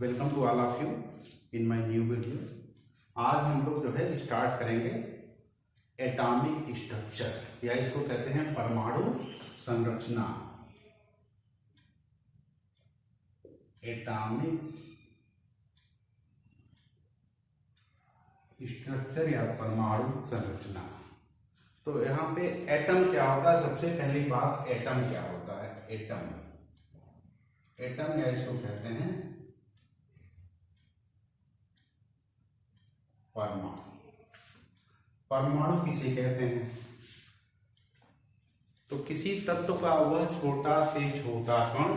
Welcome to all of you in my new video. आज हम लोग जो है स्टार्ट करेंगे एटॉमिक स्ट्रक्चर या इसको कहते हैं परमाणु संरचना। एटॉमिक स्ट्रक्चर या परमाणु संरचना। तो यहाँ पे एटम क्या होता है? सबसे पहली बात, एटम क्या होता है? एटम या इसको कहते हैं परमाणु। परमाणु किसे कहते हैं? तो किसी तत्व का वह छोटा से छोटा कण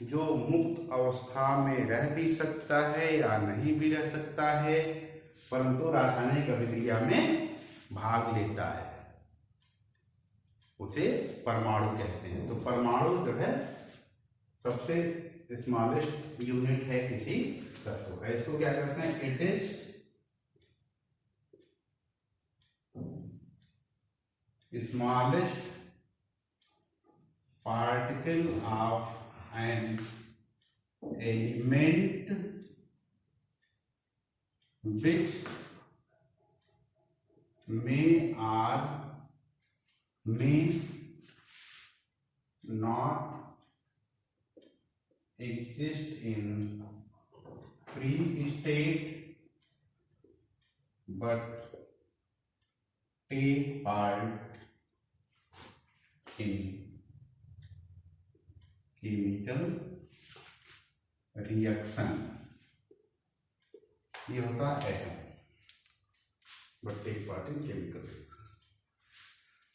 जो मुक्त अवस्था में रह भी सकता है या नहीं भी रह सकता है, परंतु रासायनिक अभिक्रिया में भाग लेता है, उसे परमाणु कहते हैं। तो परमाणु जो है सबसे स्मॉलेस्ट यूनिट है किसी तत्व का। इसको क्या कहते हैं? It is smallest particle of an element which may or may not exist in free state but take part in chemical reaction। ये होता है atom, but take part in chemical reaction.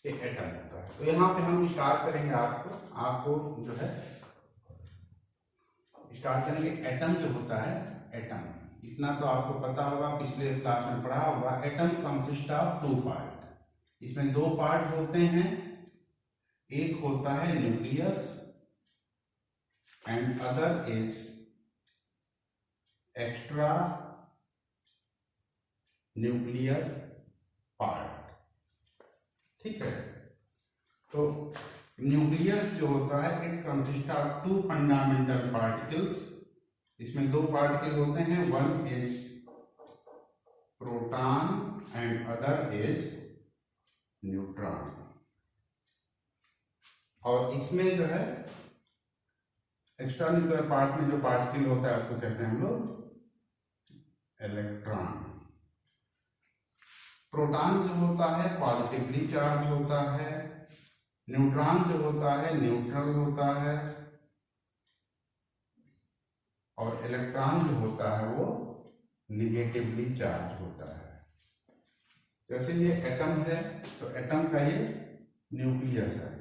ये एटम होता है। तो यहाँ पे हम स्टार्ट करेंगे आपको जो है स्टार्ट करेंगे। एटम जो होता है, एटम इतना तो आपको पता होगा, पिछले क्लास में पढ़ा होगा। Atom consist of two part. इसमें दो पार्ट होते हैं। एक होता है nucleus and other is extra nuclear part. ठीक है। तो न्यूक्लियस जो होता है, it consist of two fundamental particles. इसमें दो पार्टिकल होते हैं, one is proton and other is neutron. और इसमें जो है एक्स्ट्रा न्यूक्लियर पार्ट में जो पार्टिकल होता है उसको कहते हैं हम लोग इलेक्ट्रॉन। प्रोटॉन जो होता है पॉजिटिवली चार्ज होता है, न्यूट्रॉन जो होता है न्यूट्रल होता है, और इलेक्ट्रॉन जो होता है वो निगेटिवली चार्ज होता है। जैसे ये एटम है, तो एटम का ये न्यूक्लियस है,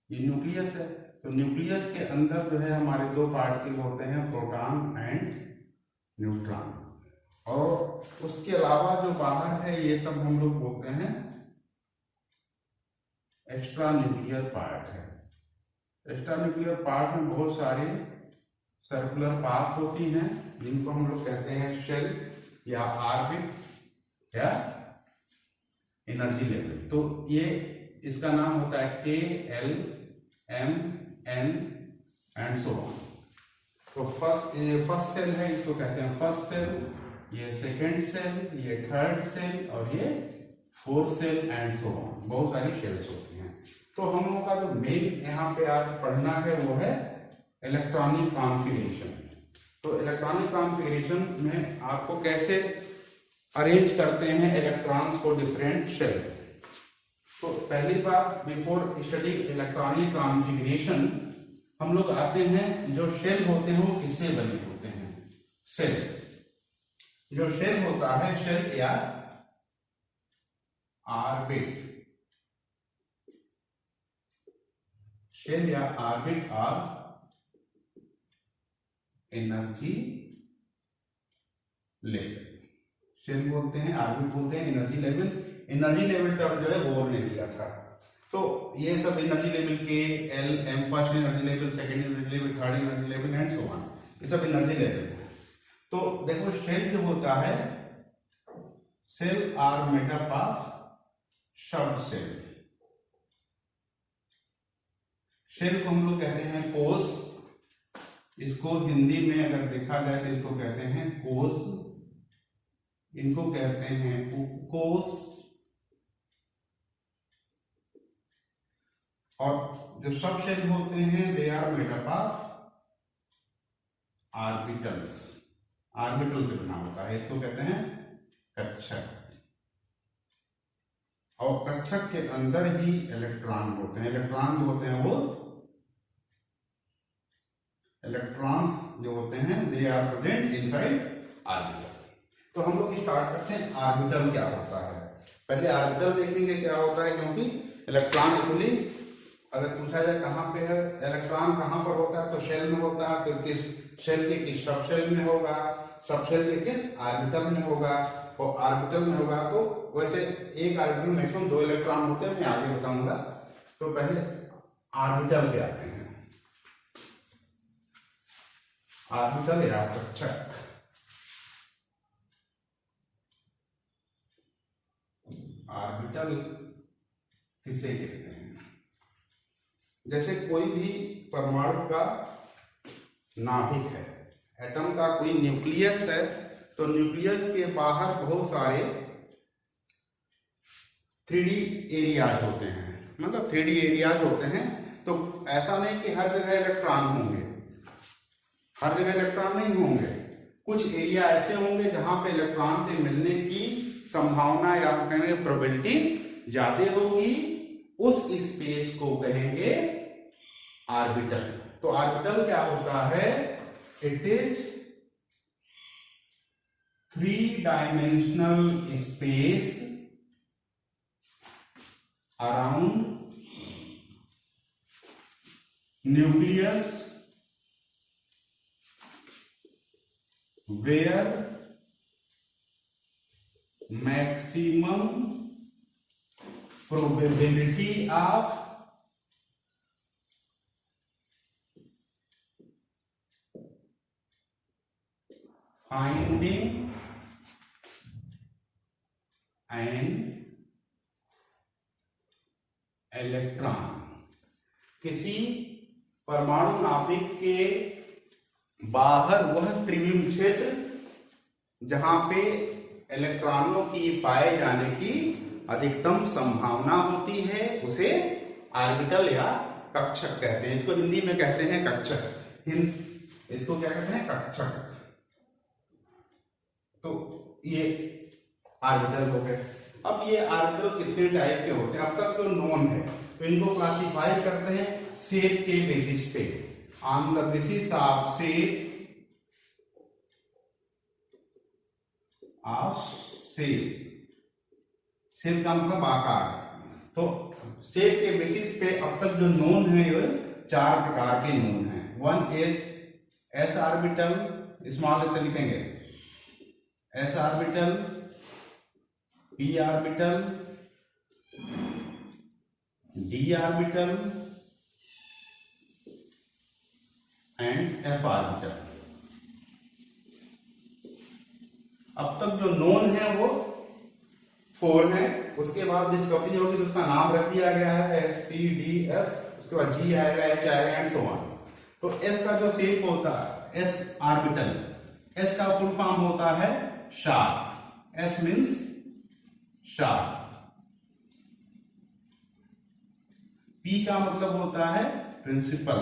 ये न्यूक्लियस है। तो न्यूक्लियस के अंदर जो है हमारे दो पार्टिकल होते हैं, प्रोटॉन एंड न्यूट्रॉन। और उसके अलावा जो बाहर है ये सब हम लोग बोलते हैं एक्स्ट्रा न्यूक्लियर पार्ट है। एक्स्ट्रा न्यूक्लियर पार्ट में बहुत सारी सर्कुलर पाथ होती हैं, जिनको हम लोग कहते हैं शेल या ऑर्बिट या एनर्जी लेवल। तो ये इसका नाम होता है K, L, M, N and so on. तो फर्स्ट सेल है, इसको कहते हैं फर्स्ट सेल, ये सेकेंड सेल, ये थर्ड सेल, और ये fourth shell and so on. बहुत सारी सेल्स होती हैं। तो हम लोगों का जो मेन यहाँ पे आज पढ़ना है वो है इलेक्ट्रॉनिक कॉन्फ़िगरेशन। तो इलेक्ट्रॉनिक कॉन्फ़िगरेशन में आपको कैसे अरेंज करते हैं इलेक्ट्रॉन्स को डिफरेंट शेल। तो पहली बात, बिफोर स्टडी इलेक्ट्रॉनिक कॉन्फ़िगरेशन, हम लोग आते हैं जो शेल होते हैं वो किससे बने होते हैं? सेल। जो शेल होता है, शेल या ऑर्बिट, शेल या orbit of energy level. Shell बोलते हैं, ऑर्बिट बोलते हैं, energy level. Energy level term जो है बोर ने दिया था। तो ये सब energy level K, L, M first energy level, second energy level, third energy level and so on, ये सब एनर्जी लेवल है। तो देखो शेल जो होता है, shell are made up of sub shell. Shell को हम लोग कहते हैं कोष, इसको हिंदी में अगर देखा जाए तो इसको कहते हैं कोश, इनको कहते हैं उपकोश, और जो सब शेल होते हैं they are made up of orbitals, orbital से बना होता है, इसको कहते हैं कक्षक। और कक्षक के अंदर ही इलेक्ट्रॉन होते हैं, इलेक्ट्रॉन जो होते हैं वो इलेक्ट्रॉन्स जो होते हैं they are present inside orbital. तो हम लोग स्टार्ट करते हैं ऑर्बिटल क्या होता है। पहले ऑर्बिटल देखेंगे क्या होता है, क्योंकि इलेक्ट्रॉन एक्चुअली अगर पूछा जाए कहाँ पे है इलेक्ट्रॉन कहाँ पर होता है, तो शेल में होता है, फिर किस शेल के किस सब शेल में होगा, सब शेल के किस ऑर्बिटल में होगा, और ऑर्बिटल में होगा तो वैसे एक ऑर्बिटल में मैक्सिमम 2 इलेक्ट्रॉन होते हैं, मैं आगे बताऊंगा। तो पहले ऑर्बिटल पे आते हैं, ऑर्बिटल या कक्षक। ऑर्बिटल किसे कहते हैं, जैसे कोई भी परमाणु का नाभिक है, एटम का कोई न्यूक्लियस है, तो न्यूक्लियस के बाहर बहुत सारे 3D एरियाज होते हैं, मतलब 3D एरियाज होते हैं। तो ऐसा नहीं कि हर जगह इलेक्ट्रॉन होंगे, हर जगह इलेक्ट्रॉन नहीं होंगे, कुछ एरिया ऐसे होंगे जहां पे इलेक्ट्रॉन के मिलने की संभावना या कहेंगे प्रोबेबिलिटी ज्यादा होगी, उस स्पेस को कहेंगे ऑर्बिटल। तो ऑर्बिटल क्या होता है, it is 3 dimensional space around nucleus where maximum probability of finding an electron। किसी परमाणु नाभिक के बाहर वह त्रिविम क्षेत्र जहां पे इलेक्ट्रॉनों की पाए जाने की अधिकतम संभावना होती है, उसे ऑर्बिटल या कक्षक कहते हैं। इसको हिंदी में कहते हैं कक्षक, इसको क्या कहते हैं, कक्षक। तो ये ऑर्बिटल हो गए। अब ये ऑर्बिटल कितने टाइप के होते हैं अब तक तो नोन है, तो इनको क्लासिफाई करते हैं शेप के बेसिस पे, on the basis of shape shape का मतलब आकार। तो शेप के बेसिस पे अब तक जो नोन है ये 4 प्रकार के नोन हैं। 1 इज एस ऑर्बिटल, स्मॉल से लिखेंगे S orbital, P orbital, D orbital and F orbital. अब तक जो नोन है वो 4 है। उसके बाद डिस्कवरी होगी तो उसका नाम रख दिया गया है एस पी डी एफ, उसके बाद जी आएगा, एच आएगा एंड सो ऑन। तो एस का जो शेप होता है एस ऑर्बिटल, एस का फुल फॉर्म होता है sharp, S means sharp. P का मतलब होता है प्रिंसिपल,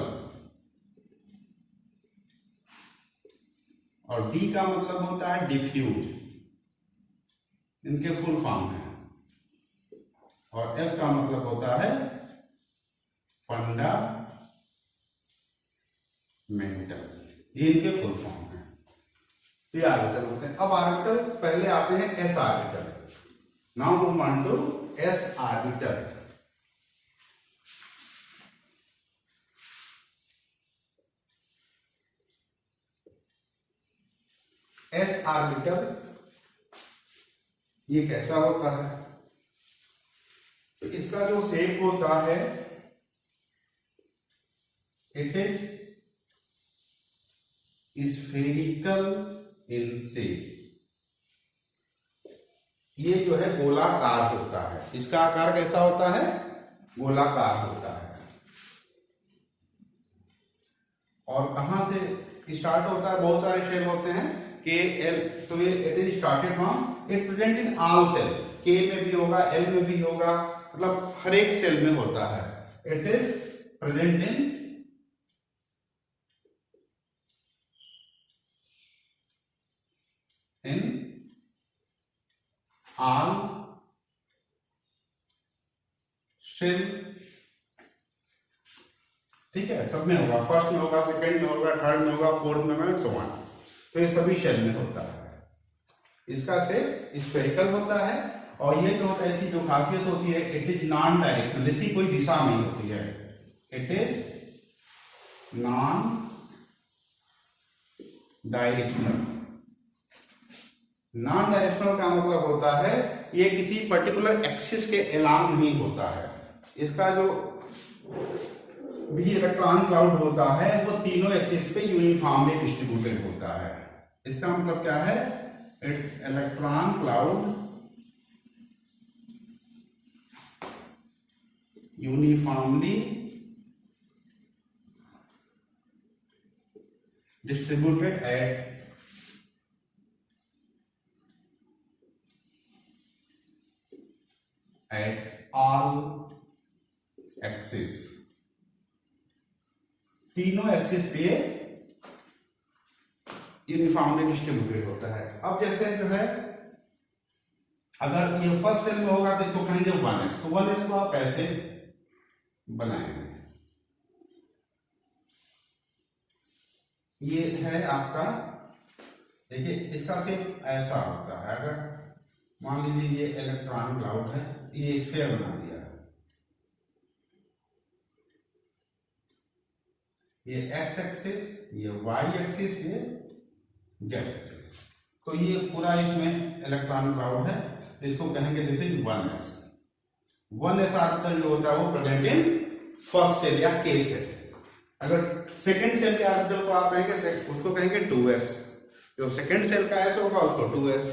और डी का मतलब होता है डिफ्यूज, इनके फुल फॉर्म है। और एफ का मतलब होता है फंडामेंटल, ये इनके फुल फॉर्म है। ये ऑर्बिटल होते हैं। अब ऑर्बिटल पहले आते हैं S orbital. Now move on to S orbital. S orbital ये कैसा होता है, तो इसका जो शेप होता है it is spherical in shape. ये जो है गोलाकार होता है। इसका आकार कैसा होता है, गोलाकार होता है। और कहां से स्टार्ट होता है? बहुत सारे शेल होते हैं के एल, तो ये it is started from, it present in all shell, K में भी होगा, एल में भी होगा, मतलब हर एक सेल में होता है। It is present in all shell, ठीक है, सब में होगा, फर्स्ट में होगा, सेकंड में होगा, थर्ड में होगा, फोर्थ में होगा, सो ऑन। तो ये सभी शेल में होता है। इसका शेप स्फेरिकल होता है और ये जो होता है, इसकी जो खासियत होती है, इट इज नॉन डायरेक्शनल, इसकी कोई दिशा नहीं होती है। It is non directional. Non directional का मतलब होता है ये किसी पर्टिकुलर एक्सिस के अलांग नहीं होता है। इसका जो भी इलेक्ट्रॉन क्लाउड होता है वो तीनों एक्सिस पे यूनिफॉर्मली डिस्ट्रीब्यूटेड होता है। इसका मतलब क्या है? It's electron cloud uniformly distributed at all axis, तीनों एक्सिस पे यूनिफॉर्मली डिस्ट्रीब्यूटेड होता है। अब जैसे जो है, अगर ये फर्स्ट सेल में होगा तो इसको कहेंगे 1s, तो 1s को आप ऐसे बनाएंगे। ये है आपका, देखिए इसका शेप ऐसा होता है। अगर मान लीजिए ये इलेक्ट्रॉन क्लाउड है, ये स्फीयर बना दिया, ये एक्स एक्सिस, ये वाई एक्सिस, ये जेड एक्सिस, तो ये पूरा इसमें इलेक्ट्रॉन क्लाउड है। इसको कहेंगे this is 1s। 1s orbital जो होता है वो प्रेजेंट इन फर्स्ट सेल या के सेल। अगर सेकंड सेल के ऑर्बिटल को आप कहेंगे, उसको कहेंगे 2s। जो सेकंड सेल का s होगा उसको 2s,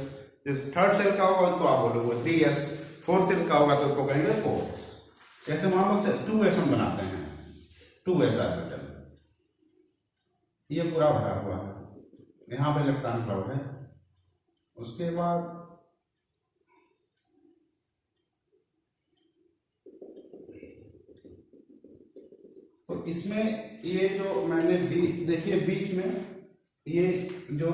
जो थर्ड सेल का होगा उसको आप बोलोगे 3s, फोर्थ सेल का होगा तो उसको कहेंगे 4s। जैसे मान लो 2s हम बनाते हैं, 2s ऑर्बिटल, ये पूरा भरा हुआ है, यहां पे इलेक्ट्रॉन क्लाउड है। उसके बाद तो इसमें ये जो मैंने देखिए बीच में ये जो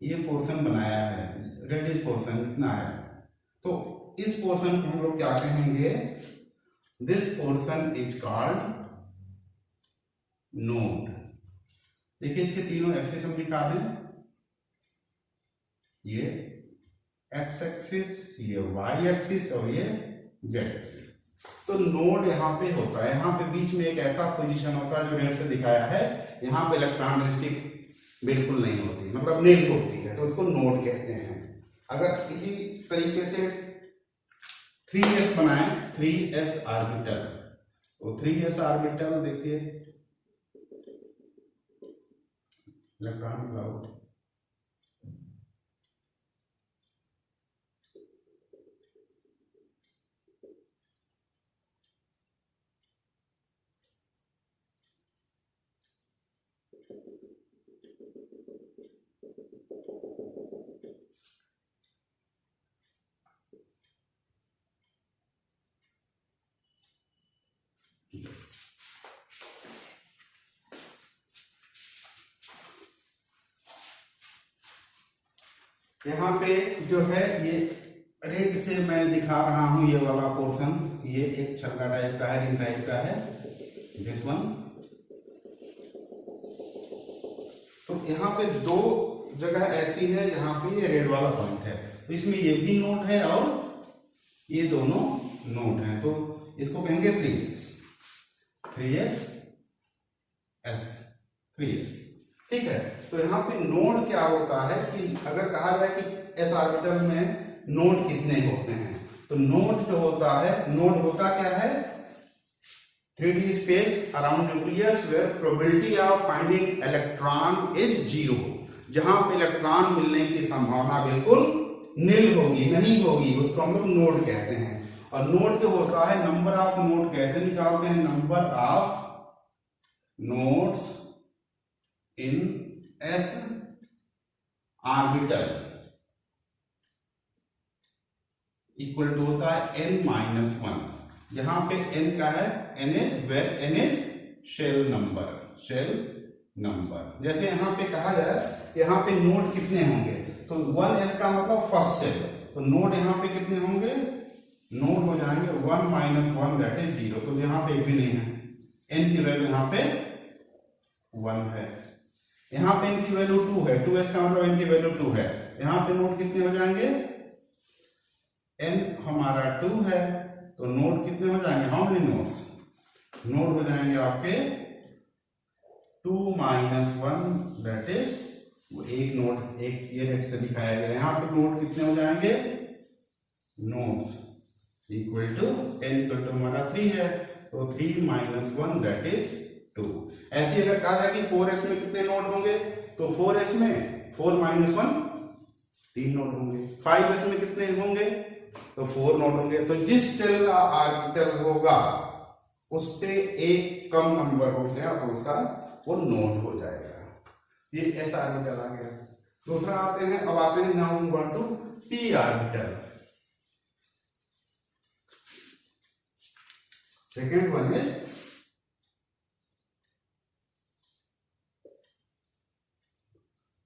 ये पोर्शन बनाया है, रेडियस पोर्शन इतना है, तो इस पोर्शन को हम लोग क्या कहेंगे? This portion is called node. देखिए इसके तीनों एक्सिस हम दिखा दें, ये एक्स एक्सिस, ये वाई एक्सिस और ये जेड एक्सिस। तो नोड यहाँ पे होता है, यहाँ पे बीच में एक ऐसा पोजीशन होता है जो रेड से दिखाया है, यहाँ पे इलेक्ट्रॉन डेंसिटी बिल्कुल नहीं होती, मतलब नील होती है, तो उसको नोड कहते हैं। अगर इसी तरीके से 3s बनाए, 3s ऑर्बिटल, तो 3s ऑर्बिटल देखिए इलेक्ट्रॉन क्लाउड, यहाँ पे जो है ये रेड से मैं दिखा रहा हूं, ये वाला पोर्शन, ये एक छल्ला टाइप का है, रिंग टाइप का है, दिस वन। तो यहाँ पे दो जगह ऐसी है जहां पे ये रेड वाला पॉइंट है, तो इसमें ये भी नोड है और ये दोनों नोड हैं, तो इसको कहेंगे 3s s 3s, ठीक है। तो यहाँ पे नोड क्या होता है कि अगर कहा जाए कि एस ऑर्बिटल में नोड कितने होते हैं, तो नोड जो होता है, नोड होता क्या है? 3D space around nucleus where probability of finding electron is 0, जहां पे इलेक्ट्रॉन मिलने की संभावना बिल्कुल नील होगी, नहीं होगी, उसको हम लोग नोड कहते हैं। और नोड जो होता है, नंबर ऑफ नोड कैसे निकालते हैं? Number of nodes in S orbital equal to होता है n-1। यहां पे n का है, n इज शेल नंबर। जैसे यहां पे कहा जाए, यहां पे नोड कितने होंगे, तो 1s का मतलब फर्स्ट शेल, तो नोड यहां पे कितने होंगे? नोड हो जाएंगे 1 - 1 दैट इज 0। तो यहां पे एक भी नहीं है, n की वैल्यू यहां पे 1 है। यहां पे n की वैल्यू 2 है, 2s का मतलब n की वैल्यू 2 है। यहां पे नोड कितने हो जाएंगे? n हमारा 2 है, तो नोड कितने हो जाएंगे? How many nodes? नोड हो जाएंगे आपके 2 - 1 दैट इज एक नोड, एक ये रेट से दिखाया गया। यहां पे नोड कितने हो जाएंगे? Nodes equal to n equal to हमारा 3 है, तो 3 - 1 दैट इज 2। ऐसे अगर कहा जाए कि 4s में कितने नोड होंगे, तो 4s में 4 - 1 3 नोड होंगे। 5s में कितने होंगे? तो 4 नोड होंगे। तो जिस सेल का ऑर्बिटल होगा उससे एक कम नंबर हो गया तो उसका वो नोड हो जाएगा। ये एस ऑर्बिटल आ गया। दूसरा आते हैं, अब आते हैं now move on to P orbital. Second one is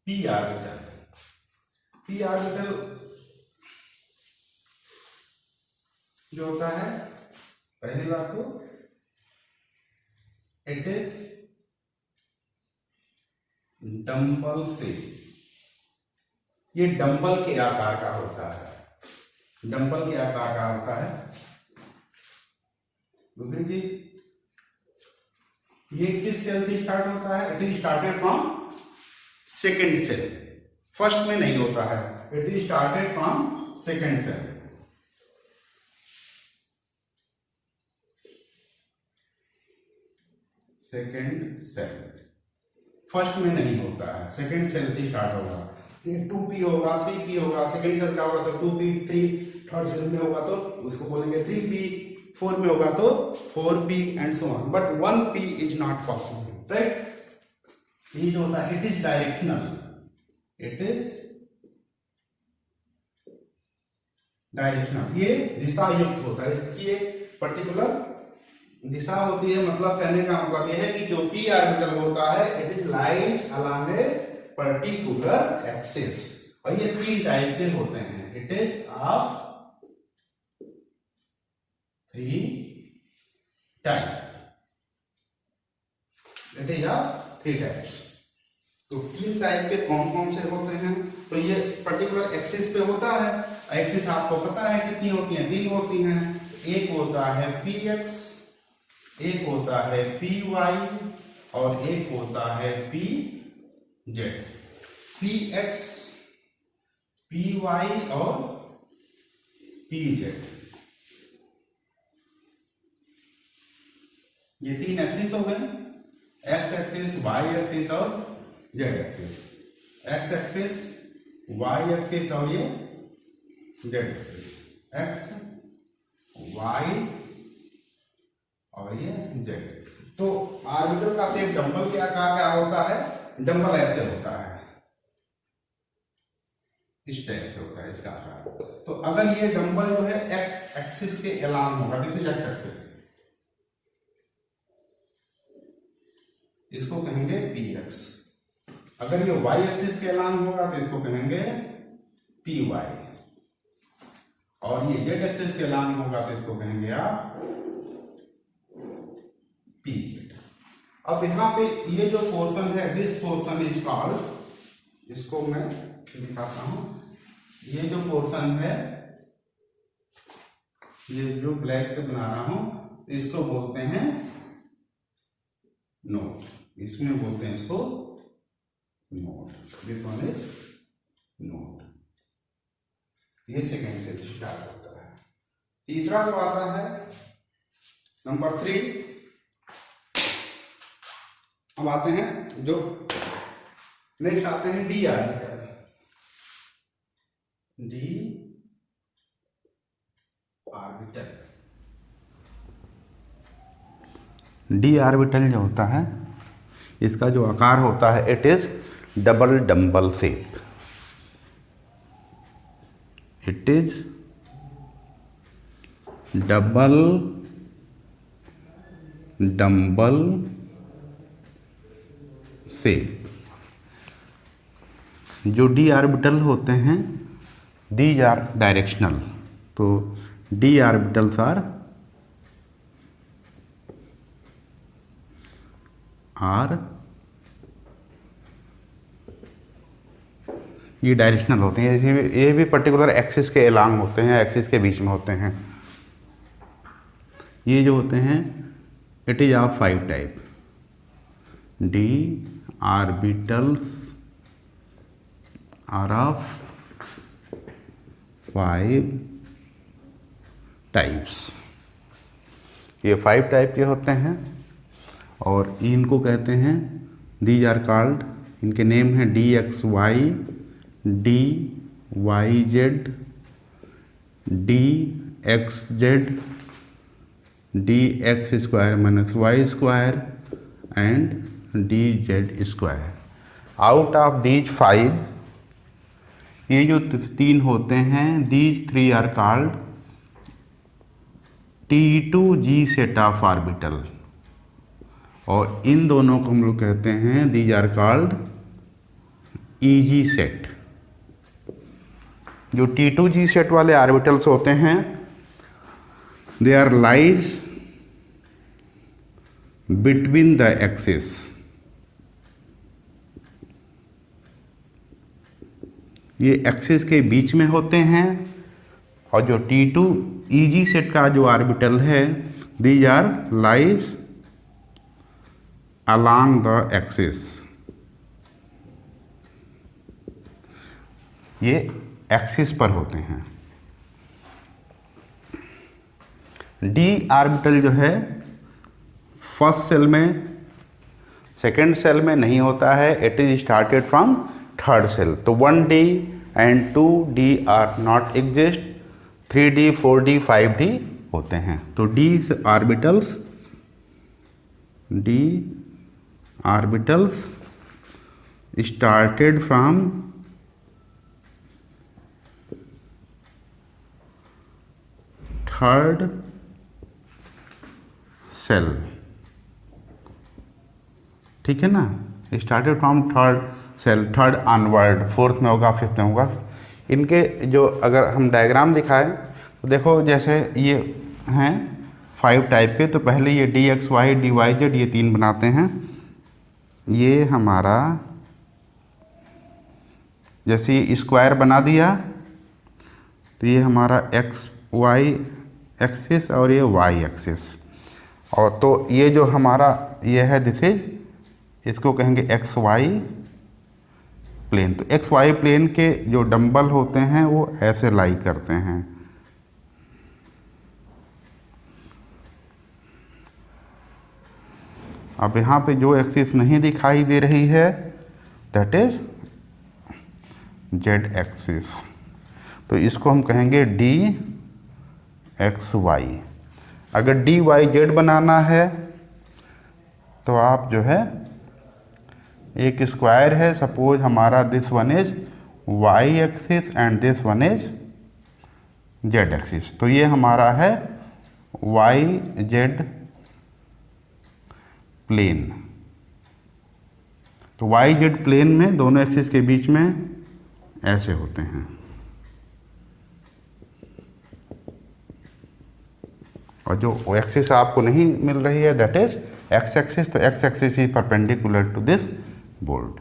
P orbital. P orbital जो होता है, पहली बात तो इट इज डंबल से, ये डंबल के आकार का होता है, डंबल के आकार का होता है। दूसरी चीज, ये किस सेल से स्टार्ट होता है? It is started from second shell, first में नहीं होता है। It is started from second shell. Second shell, first में नहीं होता है, सेकेंड सेल से स्टार्ट होगा। 2p होगा, 3p होगा, सेकेंड सेल का होगा तो 2p, 3 थर्ड सेल में होगा तो उसको बोलेंगे 3p, 4 में होगा तो 4p and so on. But 1p is not possible, right? ये जो होता है it is directional, it is directional, ये दिशा युक्त होता है। इसकी एक पर्टिकुलर दिशा होती है। मतलब कहने का मतलब यह है कि जो पी ऑर्बिटल होता है it is lies along a particular axis. और ये 3 टाइप के होते हैं, it is of 3 type, it is of 3 types. तो 3 टाइप के कौन कौन से होते हैं? तो ये पर्टिकुलर एक्सिस पे होता है। एक्सिस आपको पता है कितनी होती है? 3 होती हैं। एक होता है px, एक होता है py और एक होता है pz। px, py और pz, ये 3 एक्सिस हो गए, एक्स एक्सिस, वाई एक्सिस और Z axis. X axis, Y axis और ये जेड एक्सिस, एक्स, वाई और ये जेड। तो ऑर्बिटल का शेप डंबल के आकार का होता है। डंबल ऐसे होता है, इस टाइप से होता है इसका आकार। तो अगर ये डंबल जो है एक्स एक्सिस के अलांग होगा, दिस इज एक्स एक्सिस, इसको कहेंगे px। अगर ये y एक्सिस के अलांग होगा तो इसको कहेंगे py, और ये z एक्सिस के अलांग होगा तो इसको कहेंगे आप pz। अब यहां पे ये जो पोर्शन है, दिस पोर्शन इज कॉल्ड, इसको मैं दिखाता हूं, ये जो पोर्शन है, ये जो ब्लैक से बना रहा हूं, इसको बोलते हैं नोड, इसमें बोलते हैं इसको node. This one is node. ये सेकेंड से स्टार्ट होता है। तीसरा जो आता है नंबर 3। अब आते हैं जो नेक्स्ट आते हैं D orbital. D orbital D orbital जो होता है इसका जो आकार होता है it is double dumbbell shape. It is double dumbbell shape. जो डी ऑर्बिटल होते हैं दीज आर डायरेक्शनल, तो डी ऑर्बिटल्स आर ये डायरेक्शनल होते हैं। ये भी पर्टिकुलर एक्सिस के एलांग होते हैं, एक्सिस के बीच में होते हैं। ये जो होते हैं it is of 5 type. D orbitals are of 5 types. ये 5 टाइप के होते हैं और इनको कहते हैं दीज आर कॉल्ड, इनके नेम है D X Y, D Y Z, D X Z, D X square minus Y square and D Z square. Out of these 5 ये जो 3 होते हैं these 3 are called T2G set of orbital, और इन दोनों को हम लोग कहते हैं these are called EG set. जो T2G सेट वाले ऑर्बिटल्स होते हैं they are lies between the axis. ये एक्सिस के बीच में होते हैं, और जो T2EG सेट का जो ऑर्बिटल है these are lies along the axis। ये एक्सिस पर होते हैं। डी ऑर्बिटल जो है फर्स्ट सेल में, सेकेंड सेल में नहीं होता है, it is started from third shell. तो 1D and 2D are not exist, 3D 4D 5D होते हैं। तो D orbitals started from third shell, ठीक है ना, started from third shell, third onward, fourth में होगा, फिफ्थ में होगा। इनके जो अगर हम डायग्राम दिखाएं तो देखो जैसे ये हैं 5 टाइप के, तो पहले ये D X Y D Y Z ये 3 बनाते हैं। ये हमारा जैसे ये स्क्वायर बना दिया तो ये हमारा एक्स वाई एक्सिस और ये वाई एक्सिस, और तो ये जो हमारा ये है दिस इज, इसको कहेंगे एक्स वाई प्लेन। तो एक्स वाई प्लेन के जो डंबल होते हैं वो ऐसे लाई करते हैं। अब यहाँ पे जो एक्सिस नहीं दिखाई दे रही है दैट इज जेड एक्सिस, तो इसको हम कहेंगे डी एक्स वाई। अगर डी वाई जेड बनाना है तो आप जो है एक स्क्वायर है, सपोज हमारा this one is Y axis and this one is Z axis, तो ये हमारा है वाई जेड प्लेन। तो वाई जेड प्लेन में दोनों एक्सिस के बीच में ऐसे होते हैं, और जो एक्सिस आपको नहीं मिल रही है दैट इज एक्स एक्सिस। तो X axis is perpendicular to this board,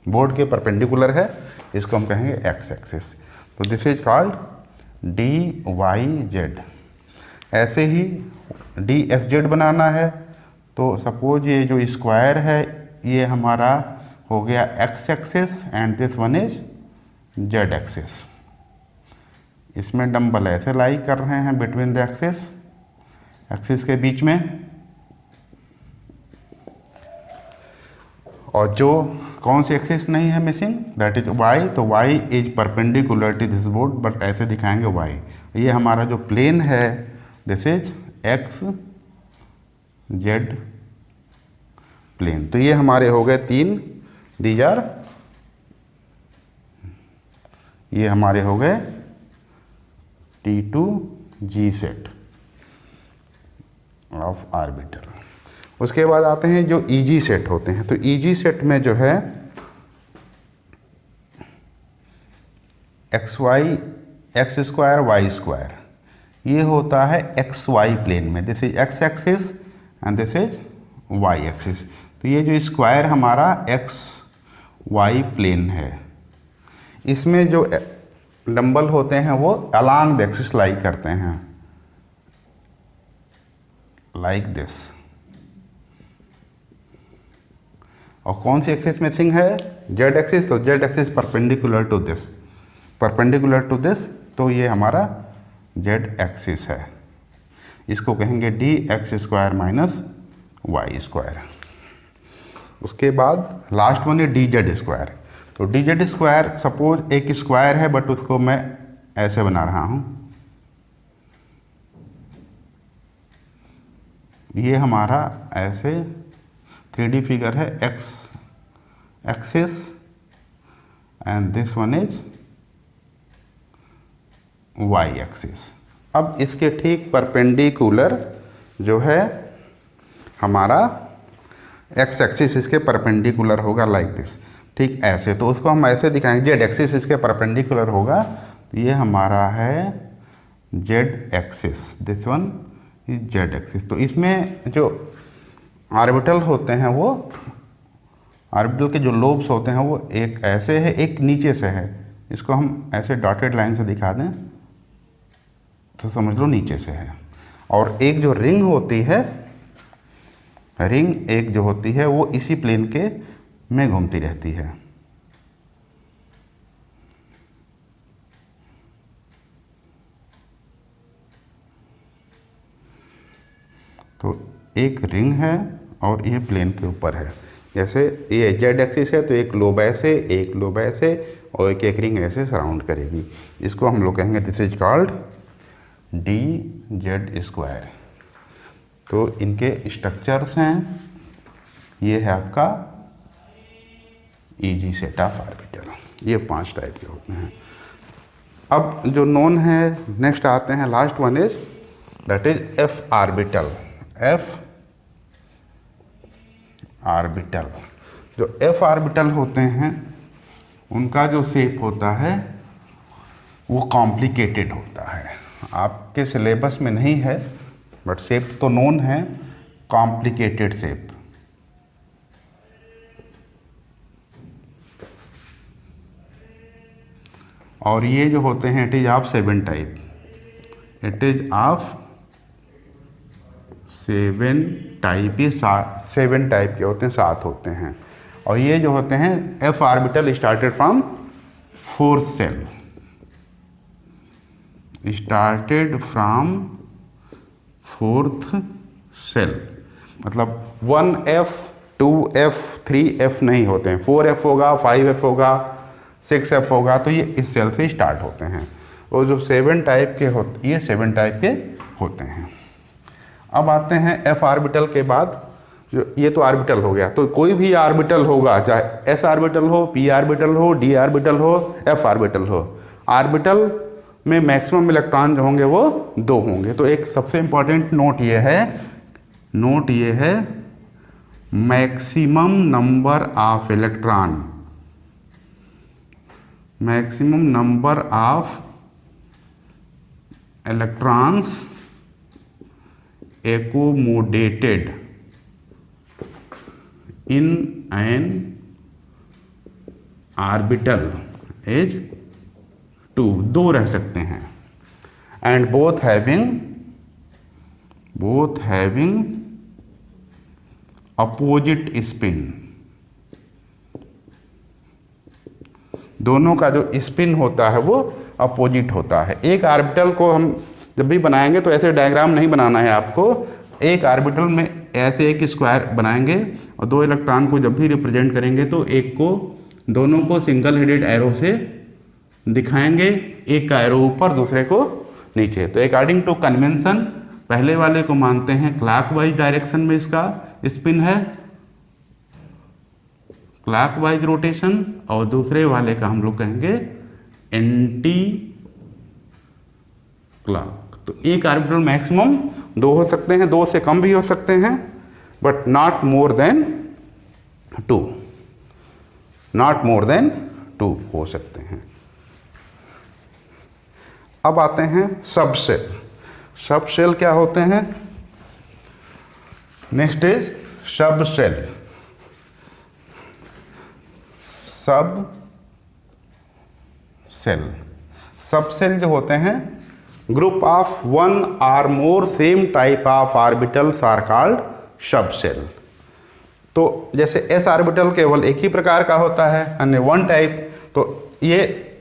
board के परपेंडिकुलर है, इसको हम कहेंगे एक्स एक्सिस। तो this is called D Y Z. ऐसे ही डी एक्स जेड बनाना है तो सपोज ये जो स्क्वायर है ये हमारा हो गया x axis and this one is Z axis. इसमें डंबल ऐसे लाई कर रहे हैं बिटवीन द एक्सिस, एक्सिस के बीच में, और जो कौन सी एक्सिस नहीं है मिसिंग दैट इज वाई। तो Y is perpendicular to this board, but ऐसे दिखाएंगे वाई। ये हमारा जो प्लेन है this is X Z plane. तो ये हमारे हो गए 3, दीज आर, ये हमारे हो गए T2G सेट ऑफ आर्बिटल। उसके बाद आते हैं जो EG सेट होते हैं। तो EG सेट में जो है x स्क्वायर वाई स्क्वायर, ये होता है XY प्लेन में। This is x axis and this is y axis. तो ये जो स्क्वायर हमारा XY प्लेन है, इसमें जो डंबल होते हैं वो अलोंग द एक्सिस लाई करते हैं, लाइक दिस। और कौन सी एक्सिस मिसिंग है? Z axis. तो Z axis perpendicular to this, perpendicular to this, तो ये हमारा जेड एक्सिस है। इसको कहेंगे dx square minus Y square. उसके बाद लास्ट वन है dz स्क्वायर। तो dz स्क्वायर सपोज एक स्क्वायर है, बट उसको मैं ऐसे बना रहा हूं, ये हमारा ऐसे 3D फिगर है, x axis and this one is y axis. अब इसके ठीक परपेंडिकुलर जो है हमारा x एक्सिस इसके परपेंडिकुलर होगा, लाइक दिस, ठीक ऐसे। तो उसको हम ऐसे दिखाएंगे, z एक्सिस इसके परपेंडिकुलर होगा, तो ये हमारा है z axis, this one is z axis. तो इसमें जो ऑर्बिटल होते हैं वो, ऑर्बिटल के जो लोब्स होते हैं वो एक ऐसे है, एक नीचे से है। इसको हम ऐसे डॉटेड लाइन से दिखा दें तो समझ लो नीचे से है। और एक जो रिंग होती है, रिंग एक जो होती है वो इसी प्लेन के में घूमती रहती है। तो एक रिंग है और ये प्लेन के ऊपर है। जैसे ये जेड एक्सिस है तो एक लोब ऐसे, एक लोब ऐसे, और एक एक रिंग ऐसे सराउंड करेगी। इसको हम लोग कहेंगे this is called dz square. तो इनके स्ट्रक्चर्स हैं, ये है आपका EG सेट ऑफ ऑर्बिटल। ये 5 टाइप के होते हैं। अब जो नोन है, नेक्स्ट आते हैं, last one is that is f orbital. f orbital, जो f ऑर्बिटल होते हैं उनका जो शेप होता है वो कॉम्प्लिकेटेड होता है। आपके सिलेबस में नहीं है बट शेप तो नोन है, कॉम्प्लिकेटेड शेप। और ये जो होते हैं it is of 7 type, it is of 7 type. ये 7 टाइप के होते हैं, 7 होते हैं। और ये जो होते हैं f orbital started from 4th shell, started from 4th shell. मतलब 1f 2f 3f नहीं होते हैं, 4f होगा, 5f होगा, 6f होगा, तो ये इस सेल से स्टार्ट होते हैं। और जो 7 टाइप के होते, ये 7 टाइप के होते हैं। अब आते हैं f ऑर्बिटल के बाद, जो ये तो ऑर्बिटल हो गया। तो कोई भी ऑर्बिटल होगा, चाहे s ऑर्बिटल हो, p ऑर्बिटल हो, d ऑर्बिटल हो, f ऑर्बिटल हो, ऑर्बिटल में मैक्सिमम इलेक्ट्रॉन जो होंगे वो 2 होंगे। तो एक सबसे इंपॉर्टेंट नोट ये है maximum number of electron, maximum number of electrons accommodated in an orbital is 2 रह सकते हैं। And both having opposite spin, दोनों का जो स्पिन होता है वो अपोजिट होता है। एक ऑर्बिटल को हम जब भी बनाएंगे तो ऐसे डायग्राम नहीं बनाना है आपको। एक ऑर्बिटल में ऐसे एक स्क्वायर बनाएंगे और 2 इलेक्ट्रॉन को जब भी रिप्रेजेंट करेंगे तो एक को, दोनों को सिंगल हेडेड एरो से दिखाएंगे, एक का एरो ऊपर दूसरे को नीचे। तो अकॉर्डिंग टू कन्वेंशन पहले वाले को मानते हैं क्लॉकवाइज डायरेक्शन में इसका स्पिन है, क्लॉकवाइज रोटेशन, और दूसरे वाले का हम लोग कहेंगे एंटी क्लॉक। तो एक ऑर्बिटल मैक्सिमम 2 हो सकते हैं, 2 से कम भी हो सकते हैं, but not more than 2, not more than 2 हो सकते हैं। अब आते हैं सब सेल। सब सेल क्या होते हैं? Next is sub shell. Sub shell, sub shell जो होते हैं, group of 1 or more same type of orbitals are called sub shell. तो जैसे एस ऑर्बिटल केवल एक ही प्रकार का होता है, अन्य 1 टाइप, तो ये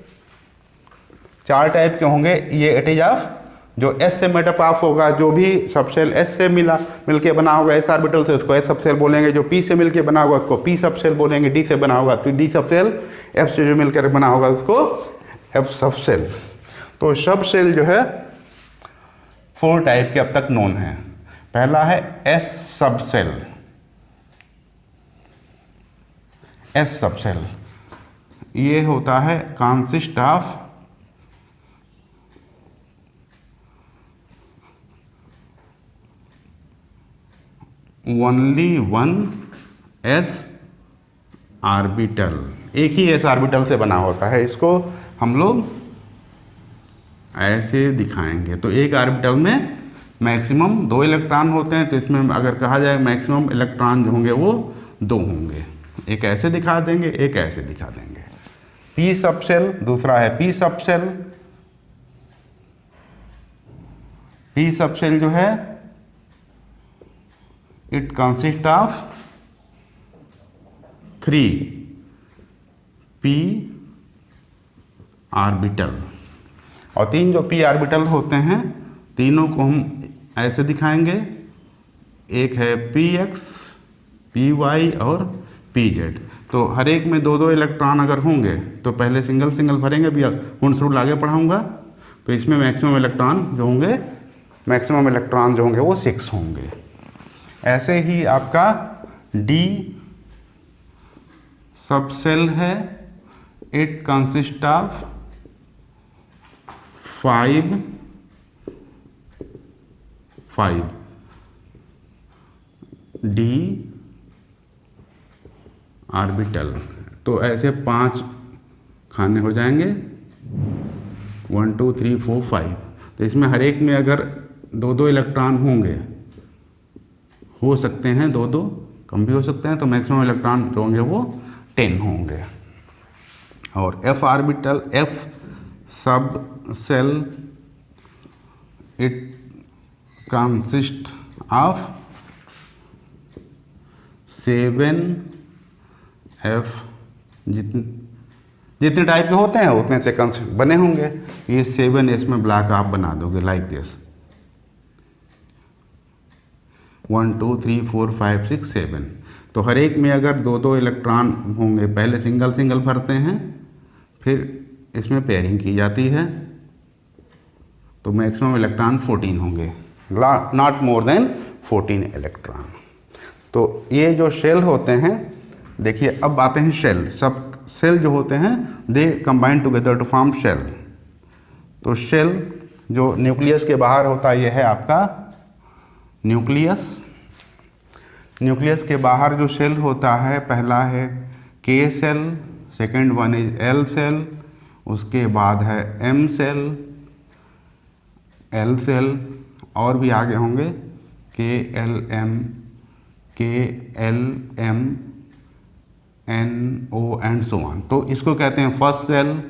4 टाइप के होंगे। ये इट इज ऑफ जो एस से मेटअप ऑफ होगा, जो भी सब सेल एस से मिलके बना होगा एस ऑर्बिटल से, उसको एस सब सेल बोलेंगे। जो पी से मिलके बना होगा उसको पी सब सेल बोलेंगे। डी से बना होगा तो डी सब सेल। एफ से जो मिलकर बना होगा उसको एफ सब सेल। तो सब सेल जो है 4 टाइप के अब तक नोन है। पहला है एस सब सेल। एस सब सेल ये होता है consist of only 1 S orbital, एक ही एस ऑर्बिटल से बना होता है। इसको हम लोग ऐसे दिखाएंगे। तो एक ऑर्बिटल में मैक्सिमम 2 इलेक्ट्रॉन होते हैं, तो इसमें अगर कहा जाए मैक्सिमम इलेक्ट्रॉन जो होंगे वो 2 होंगे। एक ऐसे दिखा देंगे, एक ऐसे दिखा देंगे। पी सब सेल, दूसरा है पी सब सेल। पी सब सेल जो है it consist of 3 P orbital. और 3 जो पी ऑर्बिटल होते हैं, तीनों को हम ऐसे दिखाएंगे। एक है पी एक्स, पी वाई और पी जेड। तो हर एक में 2-2 इलेक्ट्रॉन अगर होंगे तो पहले सिंगल सिंगल भरेंगे। अभी गुणसूत्र रूल आगे पढ़ाऊंगा। तो इसमें मैक्सिमम इलेक्ट्रॉन जो होंगे, मैक्सिमम इलेक्ट्रॉन जो होंगे वो 6 होंगे। ऐसे ही आपका डी सब सेल है। It consist of 5 D orbital. तो ऐसे 5 खाने हो जाएंगे, 1 2 3 4 5। तो इसमें हर एक में अगर 2-2 इलेक्ट्रॉन होंगे, हो सकते हैं 2-2, कम भी हो सकते हैं, तो मैक्सिमम इलेक्ट्रॉन जो होंगे वो 10 होंगे। और F orbital, F sub shell, it consist of 7 F. जितने टाइप के होते हैं उतने से कंसिस्ट बने होंगे। ये 7 इसमें ब्लॉक आप बना दोगे लाइक दिस, 1 2 3 4 5 6 7। तो हर एक में अगर 2-2 इलेक्ट्रॉन होंगे, पहले सिंगल सिंगल भरते हैं, फिर इसमें पेयरिंग की जाती है, तो मैक्सिमम इलेक्ट्रॉन 14 होंगे, नॉट मोर देन 14 इलेक्ट्रॉन। तो ये जो शेल होते हैं, देखिए अब आते हैं शेल। सब सेल जो होते हैं they combine together to form shell. तो शेल जो न्यूक्लियस के बाहर होता है, ये है आपका न्यूक्लियस। न्यूक्लियस के बाहर जो सेल होता है, पहला है K shell, second one is L shell, उसके बाद है एम सेल, एल सेल, और भी आगे होंगे K L M N O and so on. तो इसको कहते हैं फर्स्ट सेल,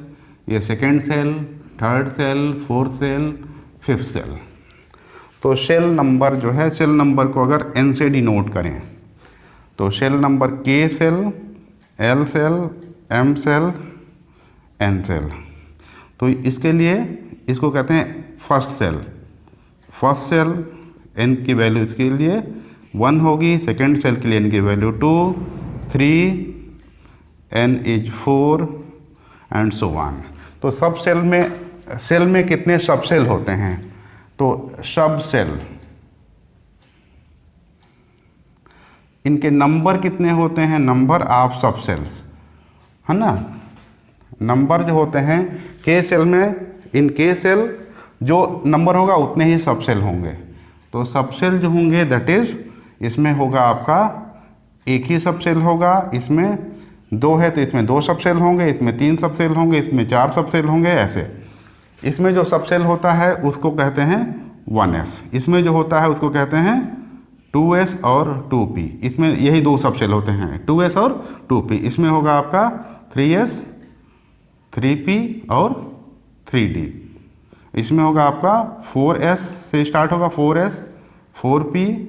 ये second shell, third shell, fourth shell, fifth shell. तो सेल नंबर जो है, सेल नंबर को अगर एन से डिनोट करें तो shell number K shell, L shell, M shell, N shell. तो इसके लिए इसको कहते हैं first shell. First shell N की वैल्यू इसके लिए 1 होगी, सेकेंड सेल के लिए एन की value 2, 3, N is 4 and so on. तो सब सेल में कितने सब सेल होते हैं? तो सब सेल इनके नंबर कितने होते हैं, नंबर ऑफ सब सेल्स, है ना। नंबर जो होते हैं के सेल में, इन के सेल जो नंबर होगा उतने ही सब सेल होंगे। तो सब सेल जो होंगे दैट इज, इसमें होगा आपका एक ही सब सेल होगा, इसमें 2 है तो इसमें 2 सब सेल होंगे, इसमें 3 सब सेल होंगे, इसमें 4 सब सेल होंगे, ऐसे। इसमें जो सब सेल होता है उसको कहते हैं 1s, इसमें जो होता है उसको कहते हैं 2s और 2p। इसमें यही 2 सब सेल होते हैं, 2s और 2p। इसमें होगा आपका 3s, 3p और 3d। इसमें होगा आपका 4s से स्टार्ट होगा, 4s, 4p,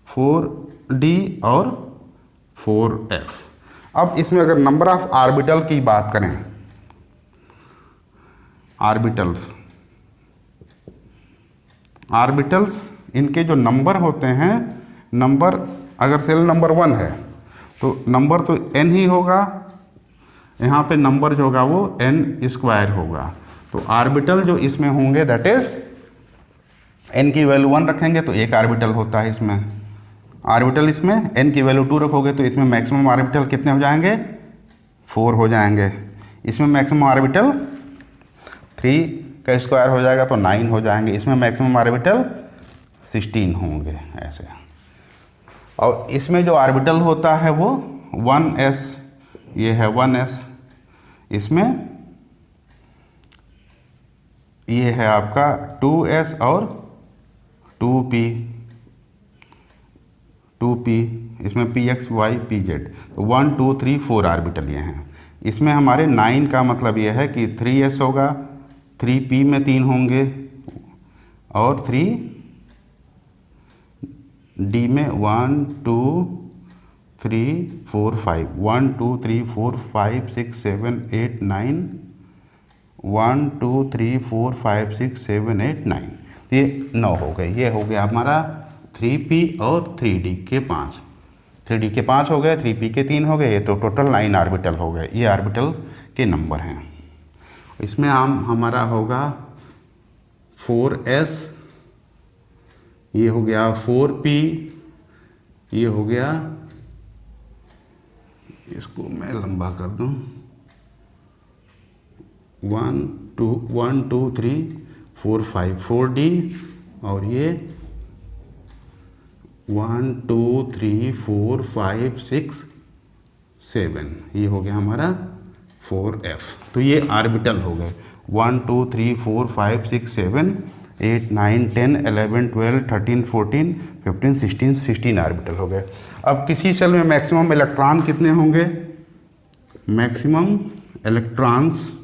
4d और 4f। अब इसमें अगर नंबर ऑफ ऑर्बिटल की बात करें, ऑर्बिटल्स इनके जो नंबर होते हैं, नंबर अगर सेल नंबर 1 है तो नंबर तो n ही होगा, यहाँ पे नंबर जो होगा वो n² होगा। तो ऑर्बिटल जो इसमें होंगे दैट इज, n की वैल्यू 1 रखेंगे तो एक ऑर्बिटल होता है इसमें, ऑर्बिटल इसमें n की वैल्यू 2 रखोगे तो इसमें मैक्सिमम ऑर्बिटल कितने हो जाएंगे, 4 हो जाएंगे। इसमें मैक्सिमम ऑर्बिटल 3 का स्क्वायर हो जाएगा तो 9 हो जाएंगे। इसमें मैक्सिमम ऑर्बिटल 16 होंगे, ऐसे। और इसमें जो ऑर्बिटल होता है वो 1s, ये है 1s, इसमें ये है आपका 2s और 2p, इसमें px, y, pz, तो 1 2 3 4 ऑर्बिटल ये हैं। इसमें हमारे 9 का मतलब ये है कि 3s होगा, 3p में 3 होंगे और 3d में 1 2 3 4 5, 1 2 3 4 5 6 7 8 9, 1 2 3 4 5 6 7 8 9, ये 9 हो गए। ये हो गया हमारा 3p और 3d के 5, 3d के 5 हो गए, 3p के 3 हो गए, ये तो टोटल 9 ऑर्बिटल हो गए। ये ऑर्बिटल के नंबर हैं। इसमें हमारा होगा 4s, ये हो गया 4p, ये हो गया, इसको मैं लंबा कर दूं, 1 2 3 4 5 4d, और ये 1 2 3 4 5 6 7, ये हो गया हमारा 4f। तो ये ऑर्बिटल हो गए 1 2 3 4 5 6 7 8 9 10 11 12 13 14 15 16 ऑर्बिटल हो गए। अब किसी सेल में मैक्सिमम इलेक्ट्रॉन कितने होंगे, maximum electrons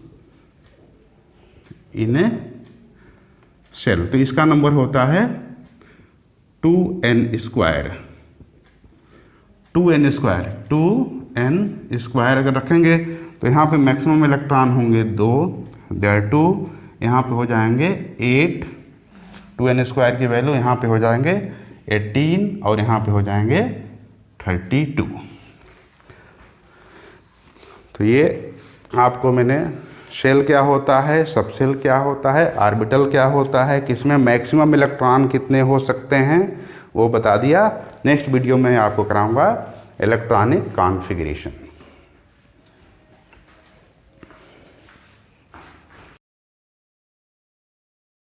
in a shell, तो इसका नंबर होता है 2n स्क्वायर, 2n स्क्वायर अगर रखेंगे तो यहाँ पे मैक्सिमम इलेक्ट्रॉन होंगे 2, देयर 2, यहाँ पे हो जाएंगे 8, 2n स्क्वायर की वैल्यू यहाँ पे हो जाएंगे 18 और यहाँ पे हो जाएंगे 32। तो ये आपको मैंने शेल क्या होता है, सब शेल क्या होता है, ऑर्बिटल क्या होता है, किसमें मैक्सिमम इलेक्ट्रॉन कितने हो सकते हैं वो बता दिया। नेक्स्ट वीडियो में आपको कराऊंगा इलेक्ट्रॉनिक कॉन्फ़िगरेशन।